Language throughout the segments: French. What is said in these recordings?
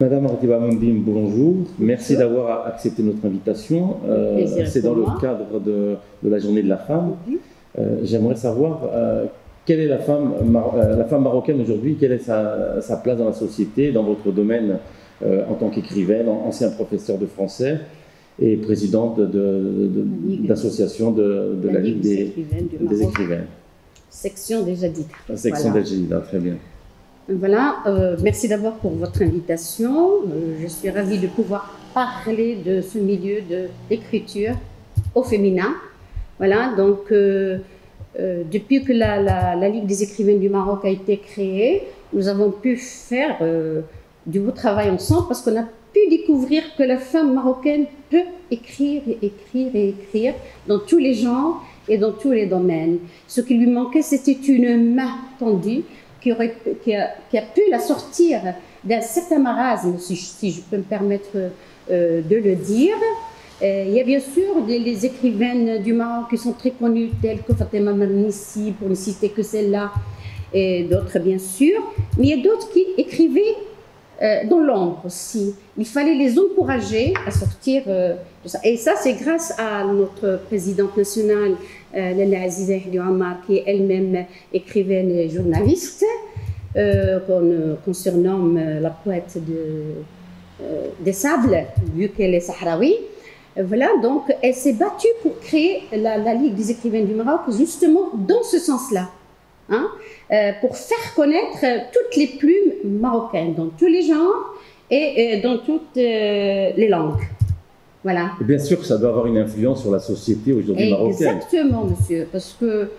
Madame Ratiba Moundim, bonjour. Merci d'avoir accepté notre invitation. C'est dans le cadre de la journée de la femme. J'aimerais savoir quelle est la femme marocaine aujourd'hui, quelle est sa place dans la société, dans votre domaine en tant qu'écrivaine, ancien professeur de français et présidente d'association de la Ligue des écrivains. Section des Jadida. La section des Jadida, très bien. Voilà, merci d'abord pour votre invitation. Je suis ravie de pouvoir parler de ce milieu d'écriture au féminin. Voilà, donc depuis que la Ligue des écrivains du Maroc a été créée, nous avons pu faire du beau travail ensemble parce qu'on a pu découvrir que la femme marocaine peut écrire et écrire et écrire dans tous les genres et dans tous les domaines. Ce qui lui manquait, c'était une main tendue qui a pu la sortir d'un certain marasme, si je peux me permettre de le dire. Il y a bien sûr les écrivaines du Maroc qui sont très connues, telles que Fatima Mernissi, pour ne citer que celle-là, et d'autres bien sûr. Mais il y a d'autres qui écrivaient dans l'ombre aussi. Il fallait les encourager à sortir de ça. Et ça, c'est grâce à notre présidente nationale, Lalla Aziza Hli Omar, qui est elle-même écrivaine et journaliste, qu'on surnomme la poète des sables, vu qu'elle est sahraoui. Voilà, donc elle s'est battue pour créer la Ligue des écrivains du Maroc, justement dans ce sens-là. Hein, pour faire connaître toutes les plumes marocaines, dans tous les genres et dans toutes les langues. Voilà. Et bien sûr que ça doit avoir une influence sur la société aujourd'hui marocaine. Exactement, monsieur, parce que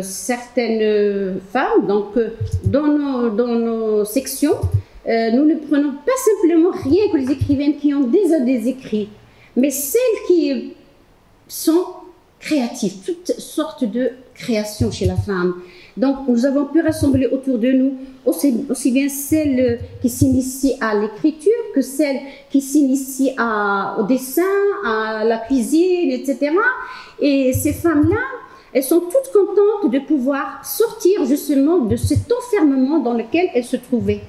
certaines femmes, donc dans nos sections, nous ne prenons pas simplement rien que les écrivaines qui ont déjà des écrits, mais celles qui sont créatives, toutes sortes de créations chez la femme. Donc, nous avons pu rassembler autour de nous aussi bien celles qui s'initient à l'écriture que celles qui s'initient au dessin, à la cuisine, etc. Et ces femmes-là, elles sont toutes contentes de pouvoir sortir justement de cet enfermement dans lequel elles se trouvaient.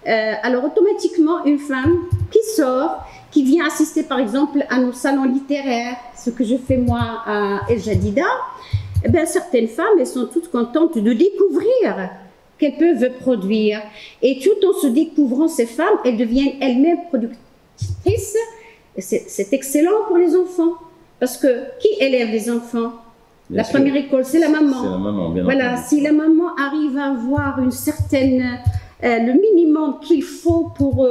Alors, automatiquement, une femme qui sort, qui vient assister par exemple à nos salons littéraires, ce que je fais moi à El Jadida, eh bien, certaines femmes, elles sont toutes contentes de découvrir qu'elles peuvent produire. Et tout en se découvrant, ces femmes, elles deviennent elles-mêmes productrices. C'est excellent pour les enfants. Parce que qui élève les enfants? La première école, c'est la maman. C'est la maman, bien voilà, entendu. Si la maman arrive à avoir une certaine... le minimum qu'il faut pour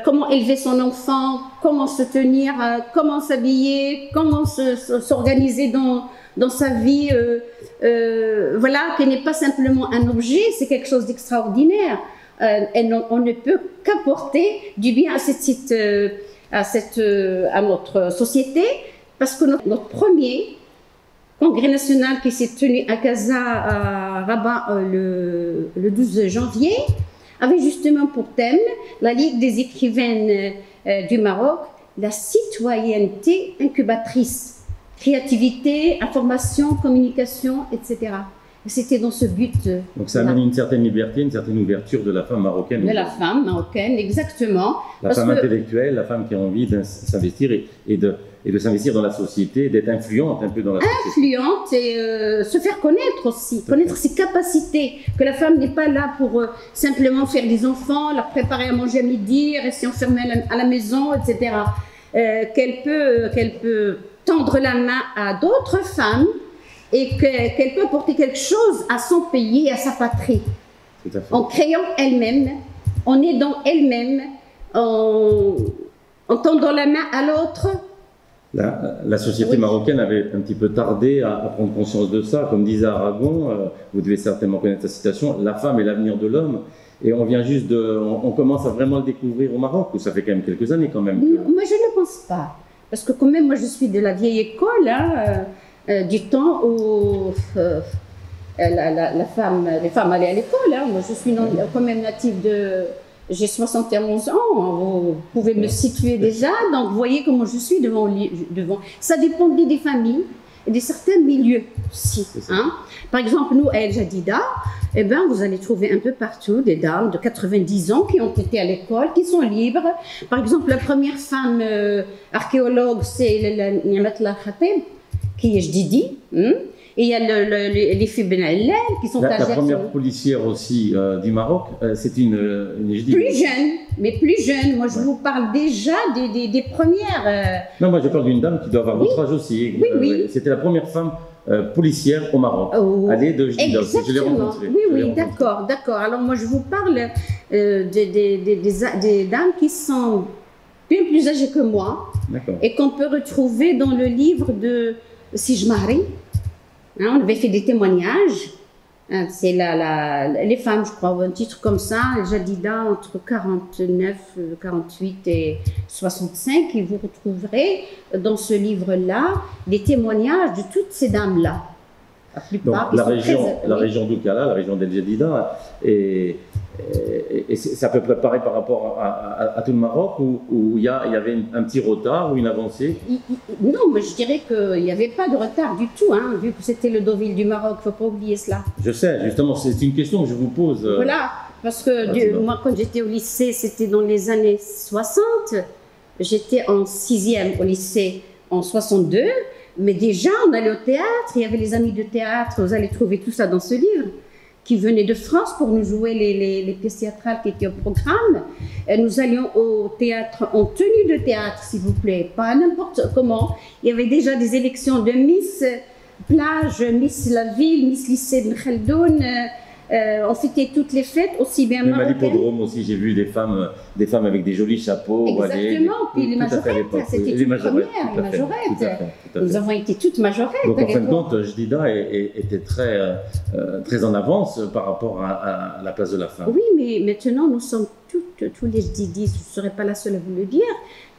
comment élever son enfant, comment se tenir, comment s'habiller, comment s'organiser dans sa vie, voilà, qu'elle n'est pas simplement un objet, c'est quelque chose d'extraordinaire. On ne peut qu'apporter du bien à notre société, parce que notre premier congrès national qui s'est tenu à Casa, à Rabat, le 12 janvier, avait justement pour thème la Ligue des écrivaines du Maroc, la citoyenneté incubatrice. Créativité, information, communication, etc. C'était dans ce but. Donc ça amène une certaine liberté, une certaine ouverture de la femme marocaine. De la femme marocaine, exactement. La femme intellectuelle, la femme qui a envie de s'investir et de s'investir dans la société, d'être influente un peu dans la société. Influente et se faire connaître aussi, connaître ses capacités. Que la femme n'est pas là pour simplement faire des enfants, leur préparer à manger à midi, rester enfermée à la maison, etc. Qu'elle peut tendre la main à d'autres femmes et qu'elle peut apporter quelque chose à son pays et à sa patrie. Tout à fait. En créant elle-même, en aidant elle-même, en tendant la main à l'autre. La société marocaine avait un petit peu tardé à prendre conscience de ça. Comme disait Aragon, vous devez certainement connaître la citation, la femme est l'avenir de l'homme. Et on vient juste on commence à vraiment le découvrir au Maroc, où ça fait quand même quelques années quand même. Moi je ne pense pas. Parce que quand même, moi je suis de la vieille école, hein, du temps où les femmes allaient à l'école. Hein. Moi je suis quand même native de... J'ai 71 ans, vous pouvez me situer déjà, donc vous voyez comment je suis devant. Ça dépendait des familles, et de certains milieux aussi. Hein. Par exemple, nous, à El Jadida, eh ben, vous allez trouver un peu partout des dames de 90 ans qui ont été à l'école, qui sont libres. Par exemple, la première femme archéologue, c'est Niamat El Khatib, qui est Jdidi. Et il y a les filles Ben Allel qui sont la première policière aussi du Maroc, c'est une Jdidi. Plus jeune, mais plus jeune. Moi, je vous parle déjà des premières. Non, moi, je parle d'une dame qui doit avoir votre âge aussi. Oui. C'était la première femme policière au Maroc. Elle est de Jdida. Je l'ai rencontrée. Oui, d'accord. Alors, moi, je vous parle des dames qui sont bien plus âgées que moi et qu'on peut retrouver dans le livre de Sijmari. On avait fait des témoignages, c'est les femmes, je crois, un titre comme ça, Jadida entre 49, 48 et 65, et vous retrouverez dans ce livre-là des témoignages de toutes ces dames-là. La plupart, donc, la région d'Oukala, la région d'El Jadida, et c'est à peu près pareil par rapport à tout le Maroc, où il y avait un petit retard ou une avancée? Non, mais je dirais qu'il n'y avait pas de retard du tout, hein, vu que c'était le Deauville du Maroc, il ne faut pas oublier cela. Je sais, justement, c'est une question que je vous pose. Voilà, parce que moi, quand j'étais au lycée, c'était dans les années 60, j'étais en 6e au lycée en 62, mais déjà, on allait au théâtre, il y avait les amis de théâtre, vous allez trouver tout ça dans ce livre, qui venaient de France pour nous jouer les pièces théâtrales qui étaient au programme. Et nous allions au théâtre en tenue de théâtre, s'il vous plaît, pas n'importe comment. Il y avait déjà des élections de Miss Plage, Miss la Ville, Miss Lycée de Khaldoun. On fêtait toutes les fêtes, aussi bien marocaines. Même à l'hippodrome aussi, j'ai vu des femmes avec des jolis chapeaux. Exactement, puis les majorettes, c'était les majorettes. Nous avons été toutes majorettes. Donc en fin de compte, Jadida était très en avance par rapport à la place de la femme. Oui, mais maintenant nous sommes tous les Jdidis, je ne serai pas la seule à vous le dire,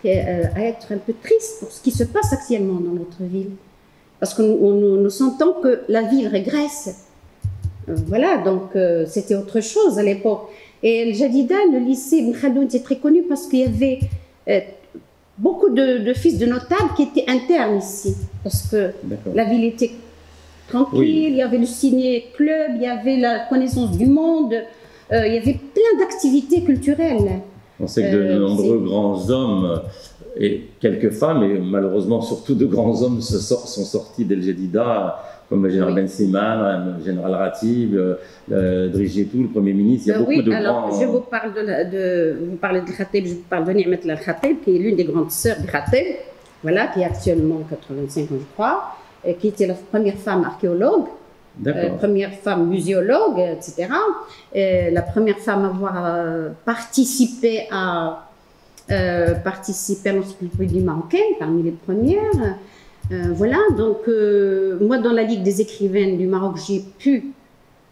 à être un peu tristes pour ce qui se passe actuellement dans notre ville. Parce que nous sentons que la ville régresse. Voilà, donc c'était autre chose à l'époque. Et El Jadida, le lycée Ibn Khaldoun, c'est très connu parce qu'il y avait beaucoup de fils de notables qui étaient internes ici. Parce que la ville était tranquille, il y avait le ciné-club, il y avait la connaissance du monde, il y avait plein d'activités culturelles. On sait que de nombreux grands hommes et quelques femmes, et malheureusement surtout de grands hommes, sont sortis d'El Jadida, comme le général Ben Slimane, le général Ratib, Drigetou, le Premier ministre. Il y a beaucoup de grands... Je vous parle vous parlez de Khatib, je vous parle de Niamat El Khatib, qui est l'une des grandes sœurs de Khatib, voilà, qui est actuellement 85 ans, je crois, et qui était la première femme archéologue, première femme muséologue, etc. Et la première femme à avoir participé à l'encyclopédie marocaine, parmi les premières. Voilà, donc moi dans la Ligue des écrivaines du Maroc,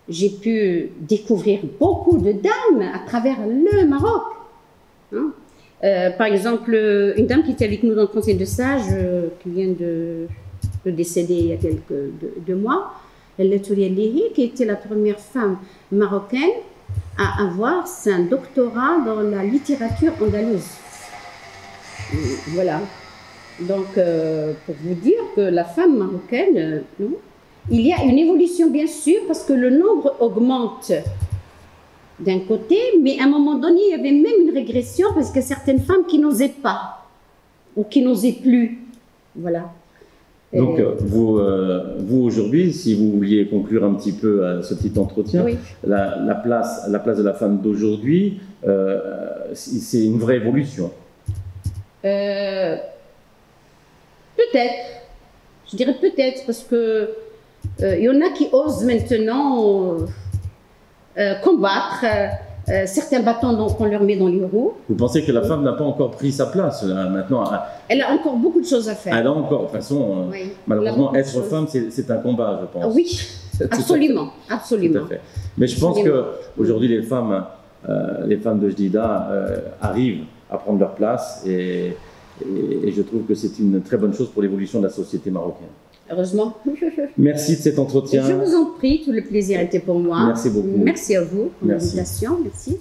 j'ai pu découvrir beaucoup de dames à travers le Maroc. Hein. Par exemple, une dame qui était avec nous dans le conseil de sages, qui vient de décéder il y a quelques deux mois, Touria Lihi, qui était la première femme marocaine à avoir un doctorat dans la littérature andalouse. Voilà. Donc, pour vous dire que la femme marocaine, il y a une évolution bien sûr parce que le nombre augmente d'un côté, mais à un moment donné, il y avait même une régression parce que certaines femmes qui n'osaient pas ou qui n'osaient plus. Voilà. Donc, vous aujourd'hui, si vous vouliez conclure un petit peu ce petit entretien, la place de la femme d'aujourd'hui, c'est une vraie évolution. Peut-être, je dirais peut-être, parce que il y en a qui osent maintenant combattre certains bâtons qu'on leur met dans les roues. Vous pensez que la femme n'a pas encore pris sa place là, maintenant? Elle a encore beaucoup de choses à faire. Elle a encore, de toute façon, malheureusement, être femme, c'est un combat, je pense. Oui, absolument, absolument. Tout à fait. Mais je pense qu'aujourd'hui, les femmes de Jadida arrivent à prendre leur place et je trouve que c'est une très bonne chose pour l'évolution de la société marocaine. Heureusement. Merci de cet entretien. Je vous en prie, tout le plaisir était pour moi. Merci beaucoup. Merci à vous pour l'invitation. Merci.